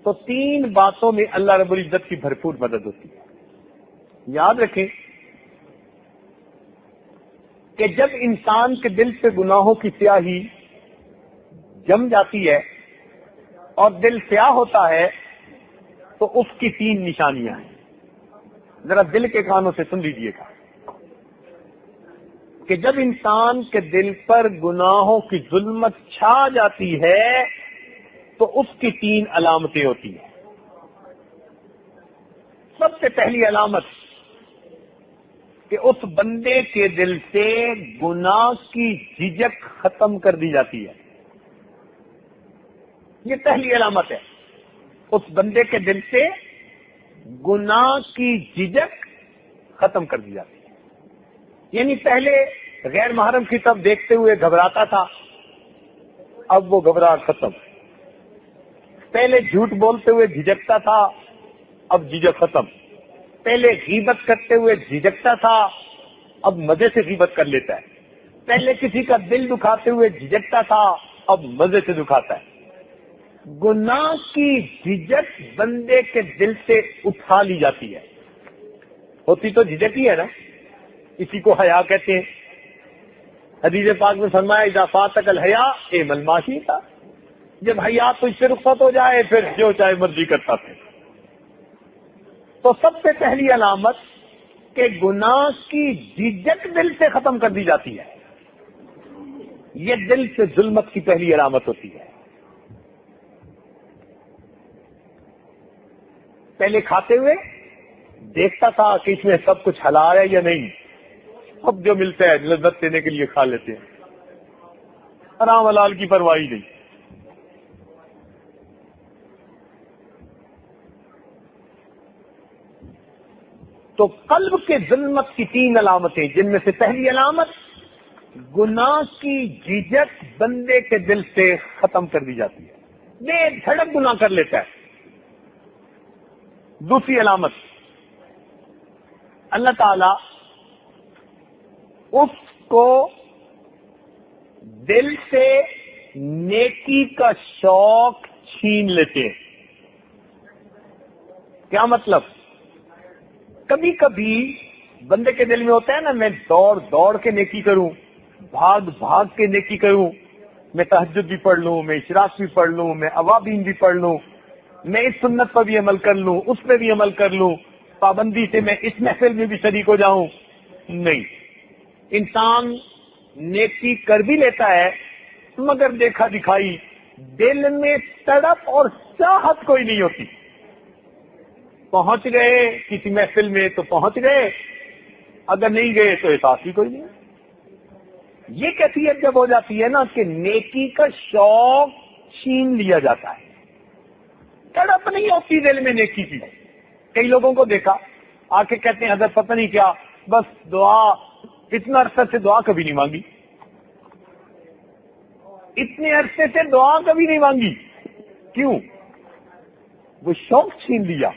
تو 3 باتوں میں اللہ رب العزت کی بھرپور مدد ہوتی ہے۔ یاد رکھیں کہ جب انسان کے دل سے گناہوں کی سیاہی جم جاتی ہے اور دل سیاہ ہوتا ہے تو اس کی 3 نشانیاں ہیں۔ ذرا دل کے کانوں سے سن لیجئے گا کہ جب انسان کے دل پر گناہوں کی ظلمت چھا جاتی ہے تو اس کی 3 علامتیں ہوتی ہیں۔ سب سے پہلی علامت کہ اس بندے کے دل سے گناہ کی جھجک ختم کر دی جاتی ہے۔ یہ پہلی علامت ہے، اس بندے کے دل سے گناہ کی جھجک ختم کر دی جاتی ہے۔ یعنی پہلے غیر محرم کی طرف دیکھتے ہوئے گھبراتا تھا، اب وہ گھبراہٹ ختم۔ پہلے جھوٹ بولتے ہوئے جھجکتا تھا، اب جھجک ختم۔ پہلے غیبت کرتے ہوئے جھجکتا تھا، اب مزے سے غیبت کر لیتا ہے۔ پہلے کسی کا دل دکھاتے ہوئے جھجکتا تھا، اب مزے سے دکھاتا ہے۔ گناہ کی جھجک بندے کے دل سے اٹھا لی جاتی ہے۔ ہوتی تو جھجک ہی ہے نا، اسی کو حیا کہتے ہیں۔ حدیث پاک میں فرمایا اذا فاتک الحیا اعمل ما شئت، جب حیا تو اس سے رخصت ہو جائے پھر جو چاہے مرضی کرتا پھر۔ تو سب سے پہلی علامت کہ گناہ کی جھجک دل سے ختم کر دی جاتی ہے، یہ دل سے ظلمت کی پہلی علامت ہوتی ہے۔ پہلے کھاتے ہوئے دیکھتا تھا کہ اس میں سب کچھ حلال ہے یا نہیں، اب جو ملتا ہے لذت دینے کے لیے کھا لیتے ہیں، حرام حلال کی پرواہ نہیں۔ تو قلب کے ظلمت کی 3 علامتیں، جن میں سے پہلی علامت گناہ کی جھجک بندے کے دل سے ختم کر دی جاتی ہے، بے دھڑک گناہ کر لیتا ہے۔ دوسری علامت، اللہ تعالی اس کو دل سے نیکی کا شوق چھین لیتے ہیں۔ کیا مطلب؟ کبھی کبھی بندے کے دل میں ہوتا ہے نا، میں دوڑ دوڑ کے نیکی کروں، بھاگ بھاگ کے نیکی کروں، میں تہجد بھی پڑھ لوں، میں اشراق بھی پڑھ لوں، میں اوابین بھی پڑھ لوں، میں اس سنت پر بھی عمل کر لوں، اس پہ بھی عمل کر لوں، پابندی سے میں اس محفل میں بھی شریک ہو جاؤں۔ نہیں، انسان نیکی کر بھی لیتا ہے مگر دیکھا دکھائی، دل میں تڑپ اور چاہت کوئی نہیں ہوتی۔ پہنچ گئے کسی محفل میں تو پہنچ گئے، اگر نہیں گئے تو احساس ہی کوئی نہیں۔ یہ کیفیت جب ہو جاتی ہے نا کہ نیکی کا شوق چھین لیا جاتا ہے، تڑپ نہیں ہوتی دل میں نیکی کی۔ کئی لوگوں کو دیکھا آ کے کہتے ہیں حضرت پتہ نہیں کیا، بس دعا، اتنا عرصے سے دعا کبھی نہیں مانگی، اتنے عرصے سے دعا کبھی نہیں مانگی۔ کیوں؟ وہ شوق چھین لیا،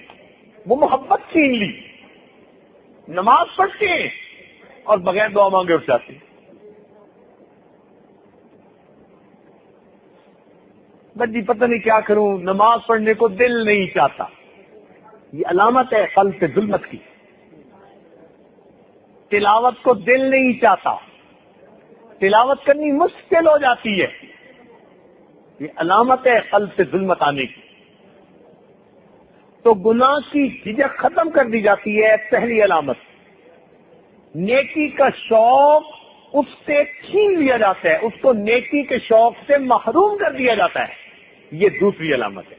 وہ محبت چھین لی۔ نماز پڑھتے ہیں اور بغیر دعا مانگے اٹھ جاتے ہیں۔ بس جی پتہ نہیں کیا کروں، نماز پڑھنے کو دل نہیں چاہتا۔ یہ علامت ہے قلب سے ظلمت کی۔ تلاوت کو دل نہیں چاہتا، تلاوت کرنی مشکل ہو جاتی ہے، یہ علامت ہے قلب سے ظلمت آنے کی۔ تو گناہ کی جھجک ختم کر دی جاتی ہے، پہلی علامت۔ نیکی کا شوق اس سے چھین لیا جاتا ہے، اس کو نیکی کے شوق سے محروم کر دیا جاتا ہے، یہ دوسری علامت ہے۔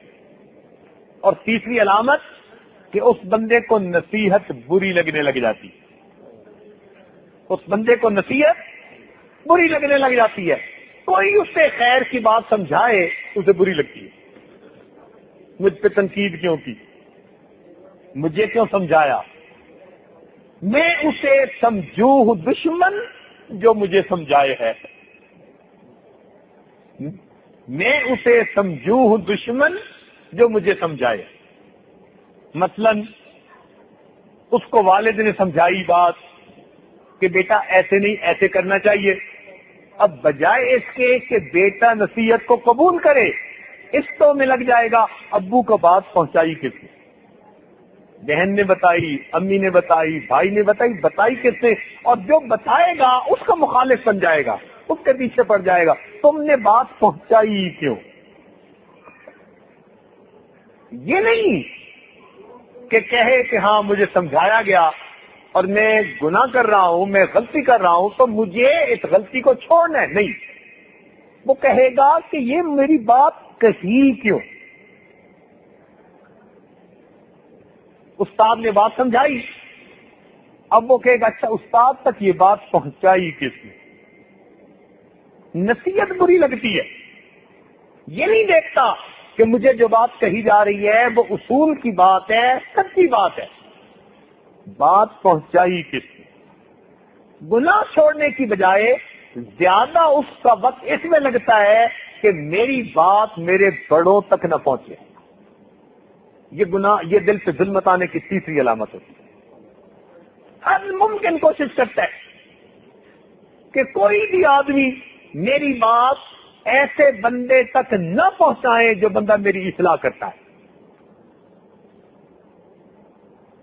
اور تیسری علامت کہ اس بندے کو نصیحت بری لگنے لگ جاتی ہے، اس بندے کو نصیحت بری لگنے لگ جاتی ہے۔ کوئی اس سے خیر کی بات سمجھائے اسے بری لگتی ہے، مجھ پہ تنقید کیوں کی، مجھے کیوں سمجھایا، میں اسے سمجھوں دشمن جو مجھے سمجھائے ہے، میں اسے سمجھوں دشمن جو مجھے سمجھائے۔ مثلا اس کو والد نے سمجھائی بات کہ بیٹا ایسے نہیں ایسے کرنا چاہیے، اب بجائے اس کے کہ بیٹا نصیحت کو قبول کرے اس تو میں لگ جائے گا ابو کو بات پہنچائی کس نے؟ بہن نے بتائی، امی نے بتائی، بھائی نے بتائی کس نے؟ اور جو بتائے گا اس کا مخالف بن جائے گا، اس کے پیچھے پڑ جائے گا، تم نے بات پہنچائی کیوں؟ یہ نہیں کہ کہے کہ ہاں مجھے سمجھایا گیا اور میں گناہ کر رہا ہوں، میں غلطی کر رہا ہوں تو مجھے اس غلطی کو چھوڑنا ہے، نہیں، وہ کہے گا کہ یہ میری بات کہی کیوں؟ استاد نے بات سمجھائی، اب وہ کہے گا اچھا استاد تک یہ بات پہنچائی کس نے؟ نصیحت بری لگتی ہے، یہ نہیں دیکھتا کہ مجھے جو بات کہی جا رہی ہے وہ اصول کی بات ہے، سچی بات ہے، بات پہنچائی کس نے؟ گناہ چھوڑنے کی بجائے زیادہ اس کا وقت اس میں لگتا ہے کہ میری بات میرے بڑوں تک نہ پہنچے۔ یہ گناہ، یہ دل پہ ظلمت آنے کی تیسری علامت ہوتی ہے۔ ہر ممکن کوشش کرتا ہے کہ کوئی بھی آدمی میری بات ایسے بندے تک نہ پہنچائے جو بندہ میری اصلاح کرتا ہے۔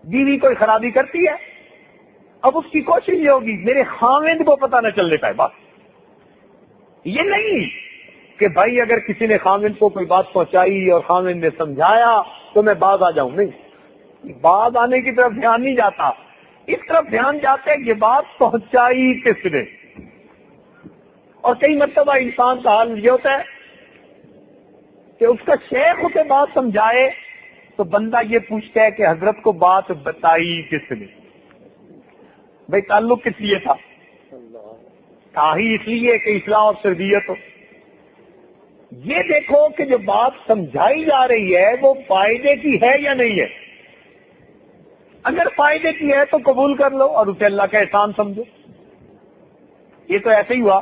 بیوی کوئی خرابی کرتی ہے، اب اس کی کوشش یہ ہوگی میرے خاوند کو پتہ نہ چلنے پائے، بات یہ نہیں کہ بھائی اگر کسی نے خاوند کو کوئی بات پہنچائی اور خاوند نے سمجھایا تو میں باز آ جاؤں، نہیں، باز آنے کی طرف دھیان نہیں جاتا، اس طرف دھیان جاتا ہے کہ یہ بات پہنچائی کس نے۔ اور کئی مرتبہ انسان کا حال یہ ہوتا ہے کہ اس کا شیخ اسے بات سمجھائے تو بندہ یہ پوچھتا ہے کہ حضرت کو بات بتائی کس نے؟ بھائی تعلق کس لیے تھا ہی اس لیے کہ اصلاح اور تربیت ہو۔ یہ دیکھو کہ جو بات سمجھائی جا رہی ہے وہ فائدے کی ہے یا نہیں ہے۔ اگر فائدے کی ہے تو قبول کر لو اور اسے اللہ کا احسان سمجھو۔ یہ تو ایسے ہی ہوا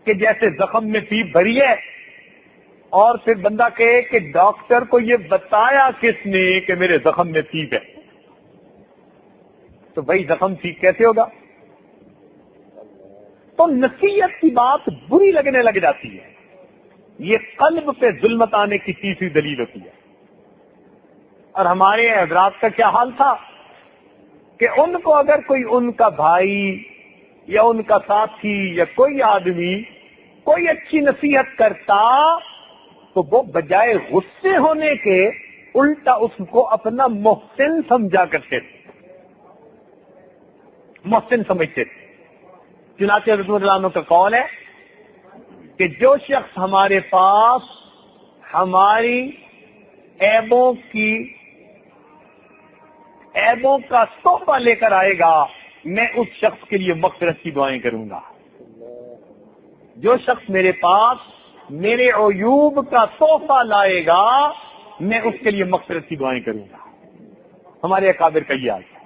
کہ جیسے زخم میں پیپ بھری ہے اور پھر بندہ کہے کہ ڈاکٹر کو یہ بتایا کس نے کہ میرے زخم میں پیپ ہے، تو بھائی زخم ٹھیک کیسے ہوگا؟ تو نصیحت کی بات بری لگنے لگ جاتی ہے، یہ قلب پہ ظلمت آنے کی تیسری دلیل ہوتی ہے۔ اور ہمارے حضرات کا کیا حال تھا کہ ان کو اگر کوئی ان کا بھائی یا ان کا ساتھی یا کوئی آدمی کوئی اچھی نصیحت کرتا تو وہ بجائے غصے ہونے کے الٹا اس کو اپنا محسن سمجھا کرتے تھے، محسن سمجھتے تھے۔ چنانچہ رضی اللہ عنہ کا قول ہے کہ جو شخص ہمارے پاس ہماری عیبوں کا تحفہ لے کر آئے گا میں اس شخص کے لیے مغفرت کی دعائیں کروں گا۔ جو شخص میرے پاس میرے عیوب کا تحفہ لائے گا میں اس کے لیے مغفرت کی دعائیں کروں گا۔ ہمارے اکابر کا یہ حال ہے۔